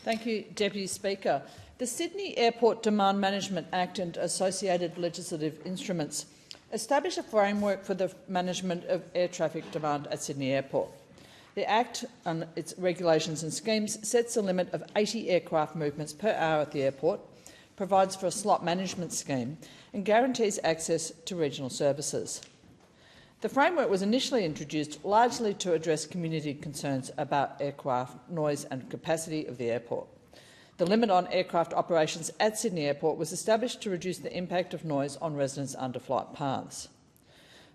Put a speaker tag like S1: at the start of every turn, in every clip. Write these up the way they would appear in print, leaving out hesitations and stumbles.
S1: Thank you, Deputy Speaker. The Sydney Airport Demand Management Act and associated legislative instruments establish a framework for the management of air traffic demand at Sydney Airport. The Act and its regulations and schemes sets a limit of 80 aircraft movements per hour at the airport, provides for a slot management scheme and guarantees access to regional services. The framework was initially introduced largely to address community concerns about aircraft noise and capacity of the airport. The limit on aircraft operations at Sydney Airport was established to reduce the impact of noise on residents' under-flight paths.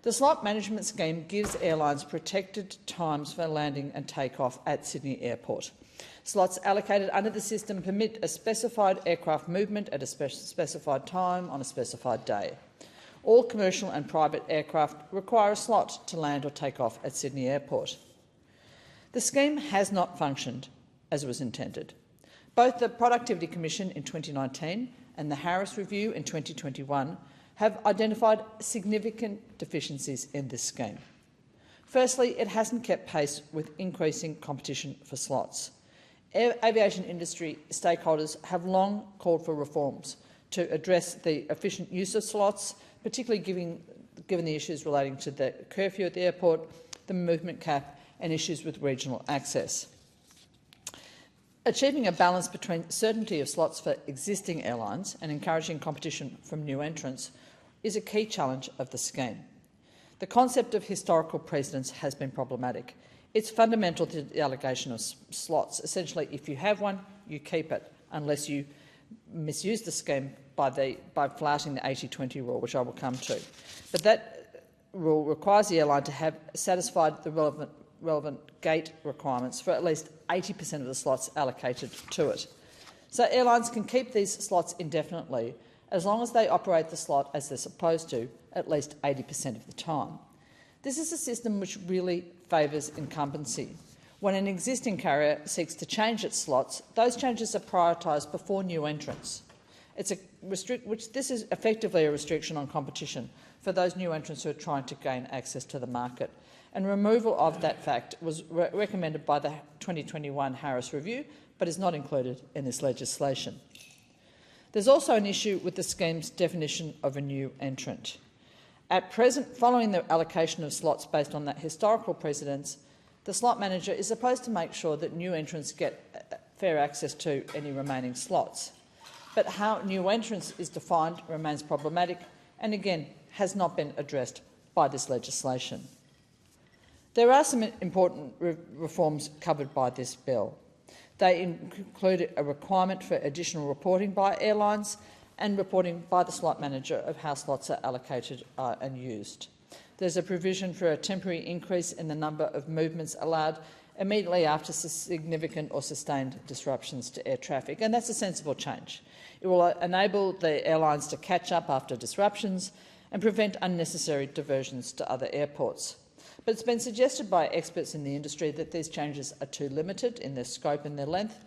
S1: The slot management scheme gives airlines protected times for landing and takeoff at Sydney Airport. Slots allocated under the system permit a specified aircraft movement at a specified time on a specified day. All commercial and private aircraft require a slot to land or take off at Sydney Airport. The scheme has not functioned as it was intended. Both the Productivity Commission in 2019 and the Harris Review in 2021 have identified significant deficiencies in this scheme. Firstly, it hasn't kept pace with increasing competition for slots. Aviation industry stakeholders have long called for reforms to address the efficient use of slots, particularly given the issues relating to the curfew at the airport, the movement cap and issues with regional access. Achieving a balance between certainty of slots for existing airlines and encouraging competition from new entrants is a key challenge of the scheme. The concept of historical precedence has been problematic. It's fundamental to the allocation of slots. Essentially, if you have one, you keep it, unless you misuse the scheme by flouting the 80-20 rule, which I will come to. But that rule requires the airline to have satisfied the relevant gate requirements for at least 80% of the slots allocated to it. So airlines can keep these slots indefinitely as long as they operate the slot as they're supposed to at least 80% of the time. This is a system which really favours incumbency. When an existing carrier seeks to change its slots, those changes are prioritised before new entrants. This is effectively a restriction on competition for those new entrants who are trying to gain access to the market. And removal of that fact was recommended by the 2021 Harris Review, but is not included in this legislation. There's also an issue with the scheme's definition of a new entrant. At present, following the allocation of slots based on that historical precedence, the slot manager is supposed to make sure that new entrants get fair access to any remaining slots. But how new entrants is defined remains problematic and, again, has not been addressed by this legislation. There are some important reforms covered by this bill. They include a requirement for additional reporting by airlines and reporting by the slot manager of how slots are allocated and used. There's a provision for a temporary increase in the number of movements allowed immediately after significant or sustained disruptions to air traffic, and that's a sensible change. It will enable the airlines to catch up after disruptions and prevent unnecessary diversions to other airports. But it's been suggested by experts in the industry that these changes are too limited in their scope and their length,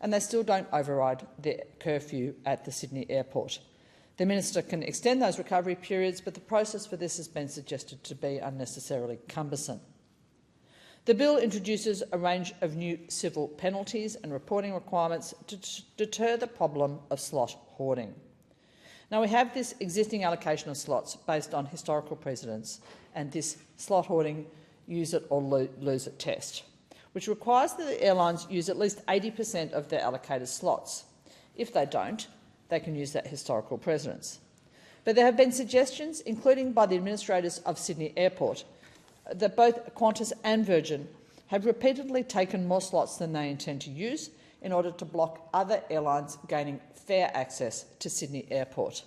S1: and they still don't override the curfew at the Sydney Airport. The Minister can extend those recovery periods, but the process for this has been suggested to be unnecessarily cumbersome. The bill introduces a range of new civil penalties and reporting requirements to deter the problem of slot hoarding. Now, we have this existing allocation of slots based on historical precedents and this slot hoarding use it or lose it test, which requires that the airlines use at least 80% of their allocated slots. If they don't, they can use that historical precedence. But there have been suggestions, including by the administrators of Sydney Airport, that both Qantas and Virgin have repeatedly taken more slots than they intend to use in order to block other airlines gaining fair access to Sydney Airport.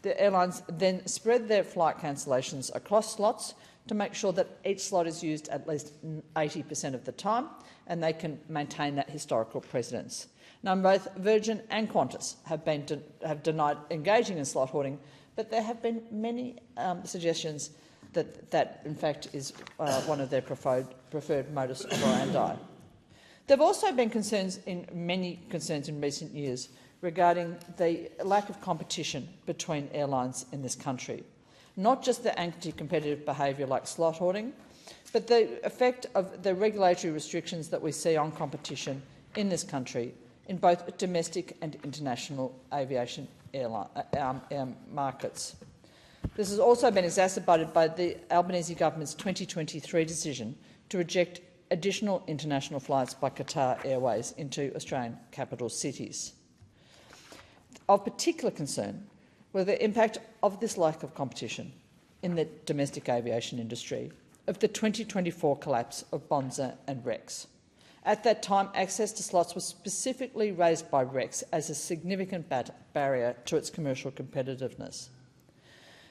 S1: The airlines then spread their flight cancellations across slots to make sure that each slot is used at least 80% of the time and they can maintain that historical precedence. Now, both Virgin and Qantas have denied engaging in slot hoarding, but there have been many suggestions that in fact is one of their preferred modus operandi. There have also been many concerns in recent years regarding the lack of competition between airlines in this country. Not just the anti-competitive behaviour like slot hoarding, but the effect of the regulatory restrictions that we see on competition in this country in both domestic and international aviation markets. This has also been exacerbated by the Albanese government's 2023 decision to reject additional international flights by Qatar Airways into Australian capital cities. Of particular concern were the impact of this lack of competition in the domestic aviation industry of the 2024 collapse of Bonza and Rex. At that time, access to slots was specifically raised by Rex as a significant barrier to its commercial competitiveness.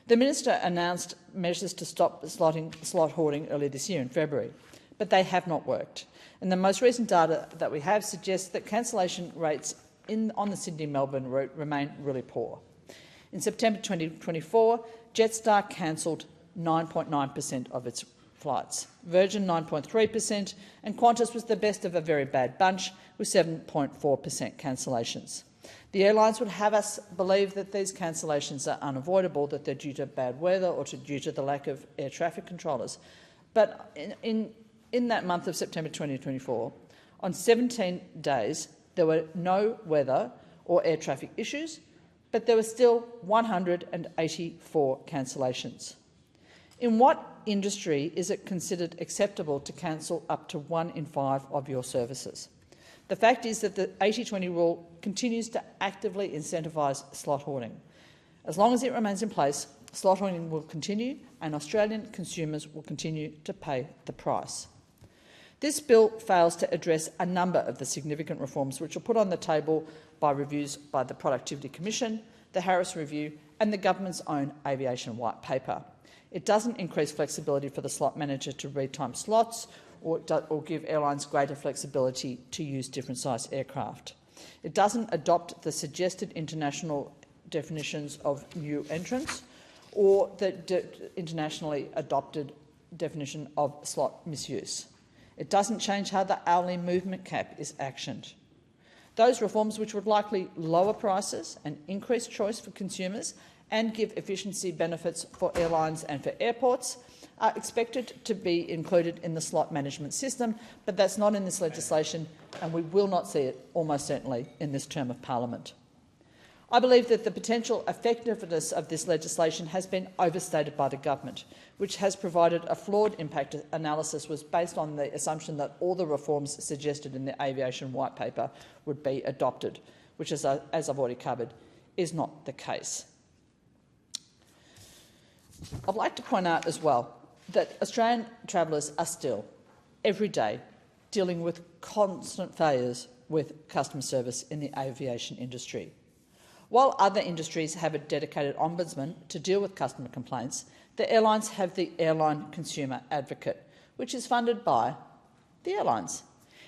S1: The Minister announced measures to stop slot hoarding earlier this year in February, but they have not worked. And the most recent data that we have suggests that cancellation rates on the Sydney-Melbourne route remain really poor. In September 2024, Jetstar cancelled 9.9% of its flights, Virgin 9.3%, and Qantas was the best of a very bad bunch with 7.4% cancellations. The airlines would have us believe that these cancellations are unavoidable, that they're due to bad weather or due to the lack of air traffic controllers. But in that month of September 2024, on 17 days, there were no weather or air traffic issues, but there were still 184 cancellations. In what industry is it considered acceptable to cancel up to 1 in 5 of your services? The fact is that the 80-20 rule continues to actively incentivise slot hoarding. As long as it remains in place, slot hoarding will continue and Australian consumers will continue to pay the price. This bill fails to address a number of the significant reforms which were put on the table by reviews by the Productivity Commission, the Harris Review and the government's own aviation white paper. It doesn't increase flexibility for the slot manager to retime slots or give airlines greater flexibility to use different size aircraft. It doesn't adopt the suggested international definitions of new entrants or the internationally adopted definition of slot misuse. It doesn't change how the hourly movement cap is actioned. Those reforms, which would likely lower prices and increase choice for consumers and give efficiency benefits for airlines and for airports, are expected to be included in the slot management system, but that's not in this legislation and we will not see it almost certainly in this term of parliament. I believe that the potential effectiveness of this legislation has been overstated by the government, which has provided a flawed impact analysis was based on the assumption that all the reforms suggested in the aviation white paper would be adopted, which, as I've already covered, is not the case. I'd like to point out as well that Australian travellers are still, every day, dealing with constant failures with customer service in the aviation industry. While other industries have a dedicated ombudsman to deal with customer complaints, the airlines have the Airline Consumer Advocate, which is funded by the airlines.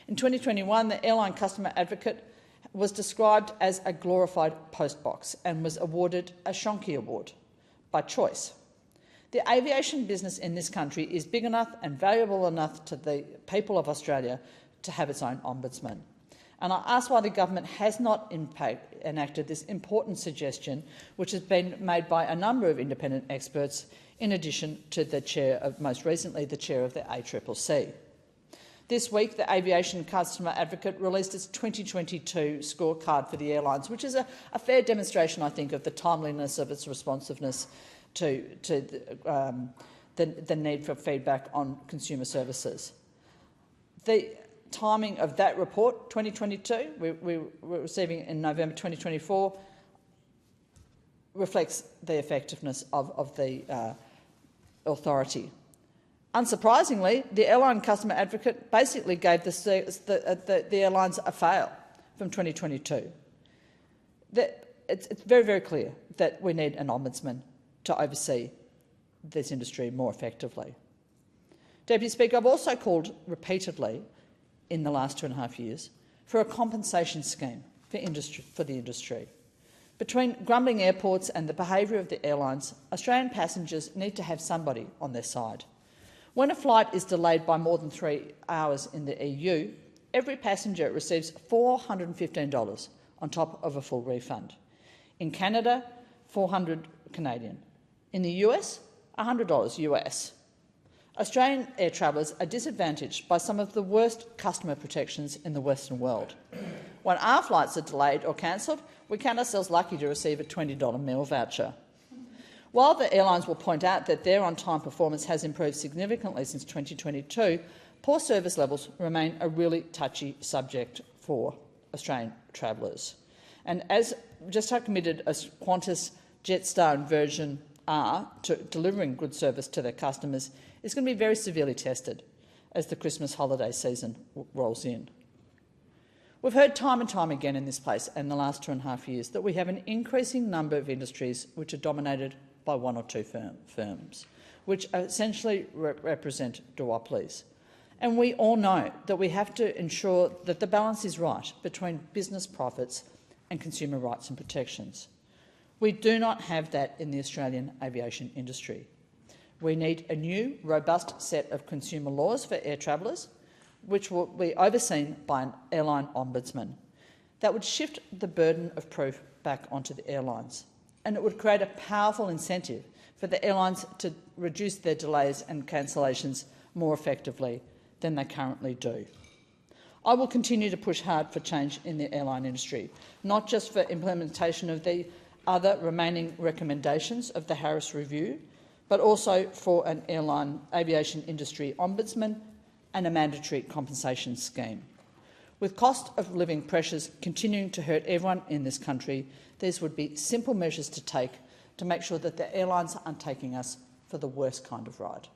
S1: In 2021, the Airline Customer Advocate was described as a glorified postbox and was awarded a Shonky Award by choice. The aviation business in this country is big enough and valuable enough to the people of Australia to have its own ombudsman. And I ask why the government has not enacted this important suggestion, which has been made by a number of independent experts, in addition to the chair of, most recently, the chair of the ACCC. This week, the Aviation Customer Advocate released its 2022 scorecard for the airlines, which is a fair demonstration, I think, of the timeliness of its responsiveness to the need for feedback on consumer services. The timing of that report, 2022, we were receiving in November 2024, reflects the effectiveness of the authority. Unsurprisingly, the Airline Customer Advocate basically gave the airlines a fail from 2022. It's very, very clear that we need an ombudsman to oversee this industry more effectively. Deputy Speaker, I've also called repeatedly in the last 2.5 years for a compensation scheme for the industry. Between grumbling airports and the behaviour of the airlines, Australian passengers need to have somebody on their side. When a flight is delayed by more than 3 hours in the EU, every passenger receives $415 on top of a full refund. In Canada, $400 Canadian. In the US, $100 US. Australian air travellers are disadvantaged by some of the worst customer protections in the Western world. when our flights are delayed or cancelled, we count ourselves lucky to receive a $20 meal voucher. While the airlines will point out that their on-time performance has improved significantly since 2022, poor service levels remain a really touchy subject for Australian travellers. And as just how committed as Qantas, Jetstar and Virgin are to delivering good service to their customers is going to be very severely tested as the Christmas holiday season rolls in. We've heard time and time again in this place in the last 2.5 years that we have an increasing number of industries which are dominated by one or two firms, which essentially represent duopolies. And we all know that we have to ensure that the balance is right between business profits and consumer rights and protections. We do not have that in the Australian aviation industry. We need a new, robust set of consumer laws for air travellers, which will be overseen by an airline ombudsman. That would shift the burden of proof back onto the airlines, and it would create a powerful incentive for the airlines to reduce their delays and cancellations more effectively than they currently do. I will continue to push hard for change in the airline industry, not just for implementation of the other remaining recommendations of the Harris Review, but also for an airline aviation industry ombudsman and a mandatory compensation scheme. With cost of living pressures continuing to hurt everyone in this country, these would be simple measures to take to make sure that the airlines aren't taking us for the worst kind of ride.